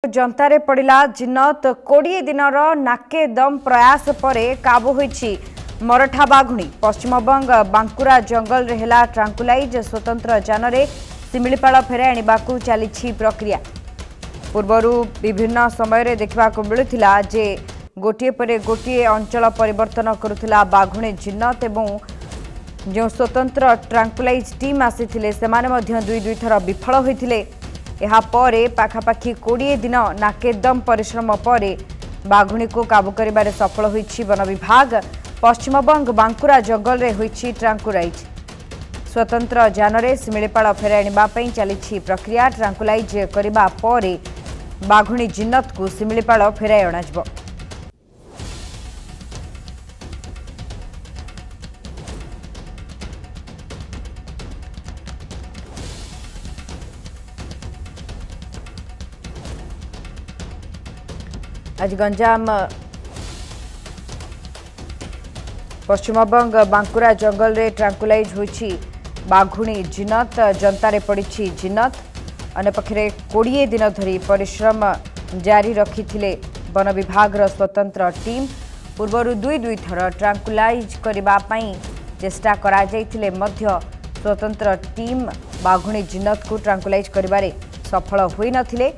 जंतारे पड़ा जिन्नत 20 दिनर नाके दम प्रयास पर काबू होईछि मरठा बाघुणी। पश्चिमबंग बांकुरा जंगल रे हेला ट्रांकुलाइज स्वतंत्र जानरे सिमिलीपाल फेराई आनिबाकू चली प्रक्रिया। पूर्वरु विभिन्न समय देखा मिलूला जे गोटे पर गोटे अंचल परिवर्तन करुला बाघुणी जिन्नत एवं जो स्वतंत्र ट्रांकुलाइज टीम आसी से दुई थर विफल होते। पाखापाखि 20 दिन नाकेदम परिश्रम पर बाघुणी को काबू कर सफल होईछि वन विभाग। पश्चिमबंग बांकुरा जंगल रे होईछि ट्रांकुलाइज स्वतंत्र जानरे सिमिलीपाल फेराई आनिबापई चली प्रक्रिया। ट्रांकुलाइज करिबा परे बाघुणी जिन्नत को सिमिलीपाल फेराई अणाजिबो। आज गंजाम पश्चिमबंग बांकुरा जंगल रे ट्रांकुलाइज होईछि बाघुणी जिन्नत। जंतारे पड़ी जिन्नत अन्यपक्षे 20 दिन धरी परिश्रम जारी रखिथिले वन विभाग स्वतंत्र टीम। पूर्वरु दुई थर ट्रांकुलाइज करबा पई चेष्टा करा जायथिले मध्य स्वतंत्र टीम बाघुणी जिन्नत को ट्रांकुलाइज करिबारे सफल होई नथिले।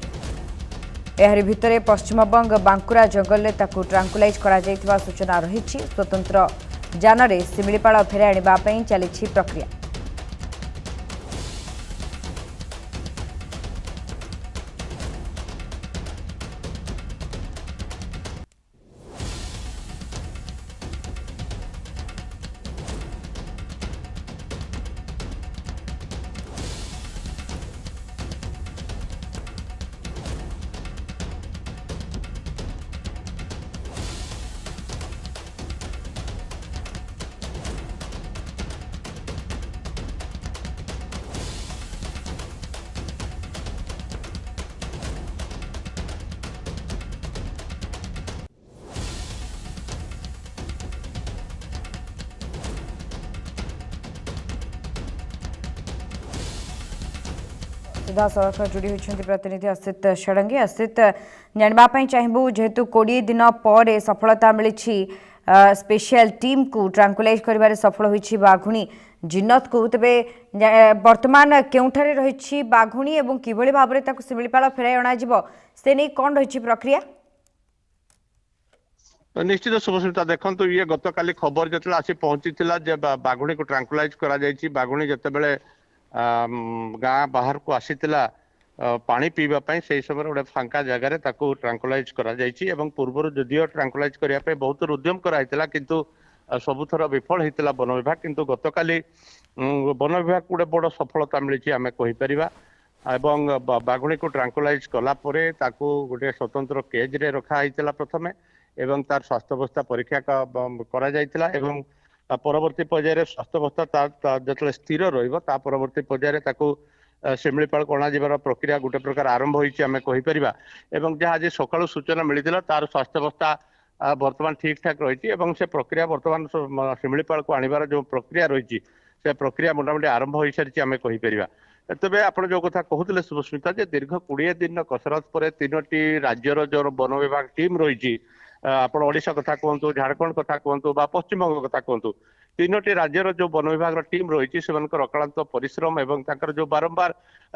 एहर भितरे पश्चिमबंग बांकुरा जंगल में ताकू ट्रांकुलाइज करा जायथिबा सूचना रही। स्वतंत्र जानरे सिमिलीपाल फेराई आनिबापई चली प्रक्रिया। सीधा सड़क जोड़ी होती प्रतिनिधि असित षडंगी। असित जानवाई चाहबू जेहेतु 20 दिन पर सफलता मिली स्पेशल टीम को ट्रांकुलाइज कर सफल होईछि बाघुणी जिन्नत को, तेबे वर्तमान केउठारे रही बाघुणी एवं किभली भाव में सिमिलीपाल फेराई अणाजिबो से नहीं कौन रही प्रक्रिया? निश्चित शुभस्मिता देखो ये गत काली खबर जो आसी पहुंची बाघुणी को ट्रांकुलाइज करा जायछि। बाघुणी जितेबाला गाँ बाहर को आसीला पानी पीवा से समय गोटे फांका जगार ट्रांकुलाइज करा जायछि। एवं पूर्व जदियो ट्रांकुलाइज करने बहुत उद्यम कराइला किंतु सबुथर विफल होता वन विभाग। किंतु गत काली वन विभाग गोटे बड़ सफलता मिली आम कहीपर। एवं बाघुणी को ट्रांकुलाइज कलापर गोटे स्वतंत्र केज रे रखाई प्रथमे एवं तार स्वास्थ्यावस्था परीक्षा करा जायतिला। एवं परवर्ती पर्यायर स्वास्थ्यावस्था जो स्थिर रहा परवर्ती पर्यायर सिमिलीपाल को अणाଯିबार प्रक्रिया गोटे प्रकार आरंभ होईछि आमे कहीपर। एवं जहाँ आज सकाळु सूचना मिलता तार स्वास्थ्यावस्था वर्तमान ठीक ठाक रही से प्रक्रिया वर्तमान सिमिलीपाल को आनिबार जो प्रक्रिया रही से प्रक्रिया मोटामोटी आरंभ हो सारी आमे कहीपर। तेबे आप जो कथा कहते शुभस्मिता दीर्घ 20 दिन कसरत पर 3टी राज्यर जो वन विभाग टीम रही आपण ओडिशा कथा कहतु झारखंड कथा कहतु बा पश्चिमबंग कथा कहतु 3टी राज्यर जो वन विभाग टीम रही से अक्लांत परिश्रम एवं जो बारंबार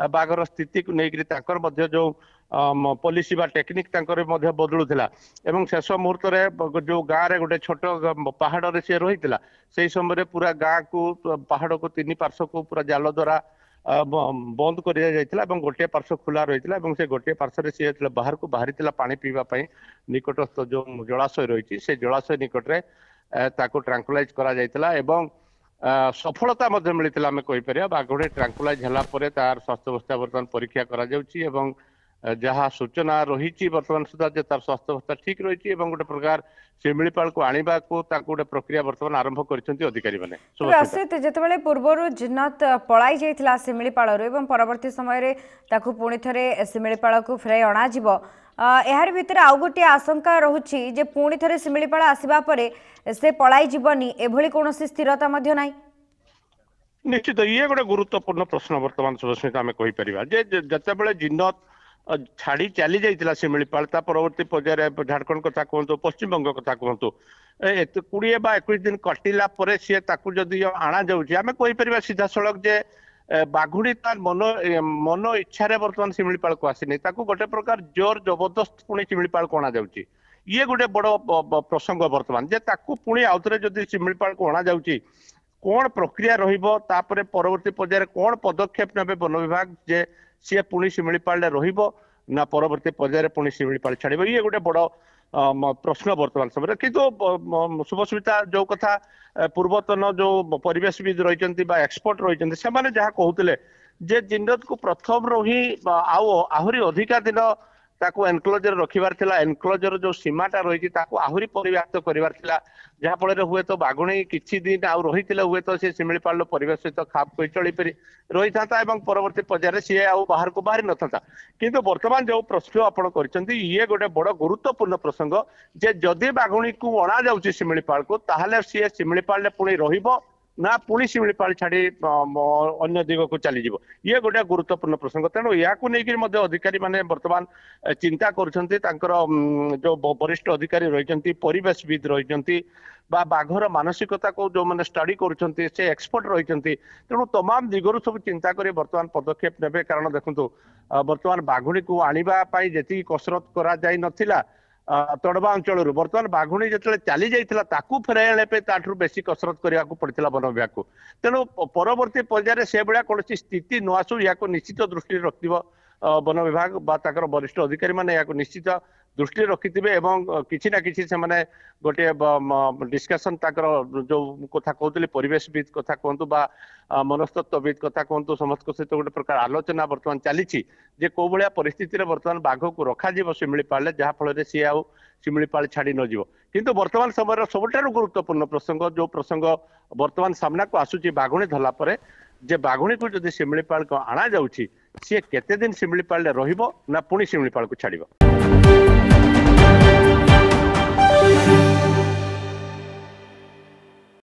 बाघर स्थिति को लेकर जो पॉलिसी बा टेक्निक बदलुला एवं शेष मुहूर्त जो गाँव में गोटे छोट पहाड़ से रही से समय पूरा गाँ को पहाड़ को 3 पार्श्व को पूरा जाल द्वारा बंद कर गोटे पार्श्व खुला रही से गोटे पार्श्व सी बाहर को बाहरी पानी पीवाई निकटस्थ जो जलाशय रही से जलाशय निकट में ट्रांकुलाइज करा जायतिला एवं सफलता मिलता आम कहीपर। बाघुणी ट्रांकुलाइज है तार स्वास्थ्यावस्था बर्तमान परीक्षा करा जाउछि एवं जहाँ सूचना रही बर्तमान सुधा तार स्वास्थ्यावस्था ठीक रही गोटे प्रकार सिमिलीपाल को आनिबा को गोटे प्रक्रिया बर्तमान आरंभ कर अधिकारी मैंने। जितेबाला पूर्व जिन्नत पलाई जाइथिला सिमिलीपाल एवं परवर्ती समय पुणी थे सिमिलीपाल को फेराई अणाजिबो यार भितर आउ गोटे आशंका रहुछि जे पुणी थे सिमिलीपाल आसिबा परे से पलाई जीवनी एभली कोनोसी स्थिरता मध्य नाही। निश्चित ये गोटे गुरुत्वपूर्ण प्रश्न बर्तमान शुभस्मिता आम कहीपर जे जिन्नत ଛାଡି ଚାଲି ଯାଇଥିଲା ଶିମିଳିପାଳ ତା ପରବର୍ତ୍ତୀ ପର୍ଯ୍ୟାୟରେ ଝାଡଖଣ୍ଡ କଥା କୁହନ୍ତୁ ପଶ୍ଚିମବଙ୍ଗ କଥା କୁହନ୍ତୁ 20 ବା 21 ଦିନ କଟିଲା ପରେ ସିଏ ତାକୁ ଯଦି ଆଣା ଯାଉଛି ଆମେ କହିପାରିବା ସିଧାସଳଖ ଯେ ବାଘୁଣୀ ତାର ମନ ଇଚ୍ଛାରେ ବର୍ତ୍ତମାନ ଶିମିଳିପାଳକୁ ଆସିନି ତାକୁ ଗୋଟେ ପ୍ରକାର ଜୋର ଜବରଦସ୍ତ ପୁଣି ଶିମିଳିପାଳକୁ ଅଣା ଯାଉଛି ଇଏ ଗୋଟେ ବଡ ପ୍ରସଙ୍ଗ ବର୍ତ୍ତମାନ ଯେ ତାକୁ ପୁଣି ଆଉଥରେ ଯଦି ଶିମିଳିପାଳକୁ ଅଣା ଯାଉଛି କଣ ପ୍ରକ୍ରିୟା ରହିବ ତାପରେ ପରବର୍ତ୍ତୀ ପର୍ଯ୍ୟାୟରେ କଣ ପଦକ୍ଷେପ ନେବେ ବନ ବିଭାଗ ଯେ ସିଏ ପୁଣି ଶିମିଳିପାଳରେ ରହିବ ନା ପରବର୍ତ୍ତୀ ପର୍ଯ୍ୟାୟରେ ପୁଣି ଶିମିଳିପାଳ ଛାଡିବ ଇଏ ଗୋଟେ ବଡ ପ୍ରଶ୍ନ ବର୍ତ୍ତମାନ ସମୟରେ କିନ୍ତୁ ଶୁଭସ୍ମିତା ଯୋଉ କଥା ପୂର୍ବତନ ଯୋଉ ପରିବେଶବିଦ ରହିଛନ୍ତି ବା ଏକ୍ସପର୍ଟ ରହିଛନ୍ତି ସେମାନେ ଯାହା କହୁଥିଲେ ଯେ ଜିନ୍ଦକୁ ପ୍ରଥମରୁ ହିଁ ଆହୁରି ଅଧିକା ଦିନ ତାକୁ ଏନକ୍ଲୋଜର ରଖିବାର ଥିଲା ଏନକ୍ଲୋଜର ଯୋଉ ସୀମାଟା ରହିଛି ତାକୁ ଆହୁରି ପରିବ୍ୟାପ୍ତ କରିବାର ଥିଲା ଯାହା ଫଳରେ ହୁଏତ ବାଘୁଣୀ କିଛି ଦିନ ଆଉ ରହିଥିଲେ ହୁଏତ ସେ ଶିମିଳିପାଳର ପରିବେଶ ସହିତ ଖାପ ଖୁଆଇ ଚଳି ରହିଥାନ୍ତା ଏବଂ ପରବର୍ତ୍ତୀ ପର୍ଯ୍ୟାୟରେ ସିଏ ଆଉ ବାହାରକୁ ବାହାରି ନଥାନ୍ତା କିନ୍ତୁ ବର୍ତ୍ତମାନ ଯୋଉ ପ୍ରଶ୍ନ ଆପଣ କରିଛନ୍ତି ଇଏ ଗୋଟେ ବଡ ଗୁରୁତ୍ୱପୂର୍ଣ୍ଣ ପ୍ରସଙ୍ଗ ଯେ ଯଦି ବାଘୁଣୀକୁ ଅଣା ଯାଉଛି ଶିମିଳିପାଳକୁ ତାହେଲେ ସିଏ ଶିମିଳିପାଳରେ ପୁଣି ରହିବ ନା ପୁଣି ଶିମିଳିପାଳ ଛାଡି ଅନ୍ୟ ଦିଗକୁ ଚାଲିଯିବ ଇଏ ଗୋଟେ ଗୁରୁତ୍ୱପୂର୍ଣ୍ଣ ପ୍ରସଙ୍ଗ ତେଣୁ ଏହାକୁ ନେଇକି ମଧ୍ୟ ଅଧିକାରୀ ମାନେ ବର୍ତ୍ତମାନ ଚିନ୍ତା କରୁଛନ୍ତି ତାଙ୍କର ଯୋଉ ବରିଷ୍ଠ ଅଧିକାରୀ ରହିଛନ୍ତି ପରିବେଶବିଦ ରହିଛନ୍ତି ବା ବାଘର ମାନସିକତାକୁ ଯୋଉମାନେ ଷ୍ଟଡି କରୁଛନ୍ତି ସେ ଏକ୍ସପର୍ଟ ରହିଛନ୍ତି ତେଣୁ ତମାମ ଦିଗରୁ ସବୁ ଚିନ୍ତା କରି ବର୍ତ୍ତମାନ ପଦକ୍ଷେପ ନେବେ କାରଣ ଦେଖନ୍ତୁ ବର୍ତ୍ତମାନ ବାଘୁଣୀକୁ ଆଣିବା ପାଇଁ ଯେତିକି କସରତ କରାଯାଇ ନଥିଲା ତଡବା ଅଞ୍ଚଳରୁ ବର୍ତ୍ତମାନ ବାଘୁଣୀ ଯେତେବେଳେ ଚାଲି ଯାଇଥିଲା ତାକୁ ଫେରାଇ ଆଣିବା ପାଇଁ ତାଠୁ ବେଶୀ କସରତ କରିବାକୁ ପଡିଥିଲା ବନ ବିଭାଗକୁ ତେଣୁ ପରବର୍ତ୍ତୀ ପର୍ଯ୍ୟାୟରେ ସେଭଳିଆ କୌଣସି ସ୍ଥିତି ନ ଆସୁ ଏହାକୁ ନିଶ୍ଚିତ ଦୃଷ୍ଟିରେ ରଖିବ ବନ ବିଭାଗ ବା ତାଙ୍କର ବରିଷ୍ଠ ଅଧିକାରୀ ମାନେ ଏହାକୁ ନିଶ୍ଚିତ ଦୃଷ୍ଟିରେ ରଖିଥିବେ ଏବଂ କିଛି ନା କିଛି ସେମାନେ ଗୋଟିଏ ଡିସ୍କସନ ତାଙ୍କର ଯୋଉ କଥା କହୁଥିଲି ପରିବେଶବିଦ କଥା କୁହନ୍ତୁ ବା ମନସ୍ତତ୍ତ୍ୱବିଦ କଥା କୁହନ୍ତୁ ସମସ୍ତଙ୍କ ସହିତ ଗୋଟେ ପ୍ରକାର ଆଲୋଚନା ବର୍ତ୍ତମାନ ଚାଲିଛି ଯେ କୋଉ ଭଳିଆ ପରିସ୍ଥିତିରେ ବର୍ତ୍ତମାନ ବାଘକୁ ରଖାଯିବ ଶିମିଳିପାଳରେ ଯାହା ଫଳରେ ସିଏ ଆଉ ଶିମିଳିପାଳ ଛାଡି ନଯିବ କିନ୍ତୁ ବର୍ତ୍ତମାନ ସମୟର ସବୁଠାରୁ ଗୁରୁତ୍ୱପୂର୍ଣ୍ଣ ପ୍ରସଙ୍ଗ ଯୋଉ ପ୍ରସଙ୍ଗ ବର୍ତ୍ତମାନ ସାମ୍ନାକୁ ଆସୁଛି ବାଘୁଣୀ ଧରିଲା ପରେ ଯେ ବାଘୁଣୀକୁ ଯଦି ଶିମିଳିପାଳକୁ ଅଣା ଯାଉଛି ସିଏ କେତେ ଦିନ ଶିମିଳିପାଳରେ ରହିବ ନା ପୁଣି ଶିମିଳିପାଳକୁ ଛାଡିବ।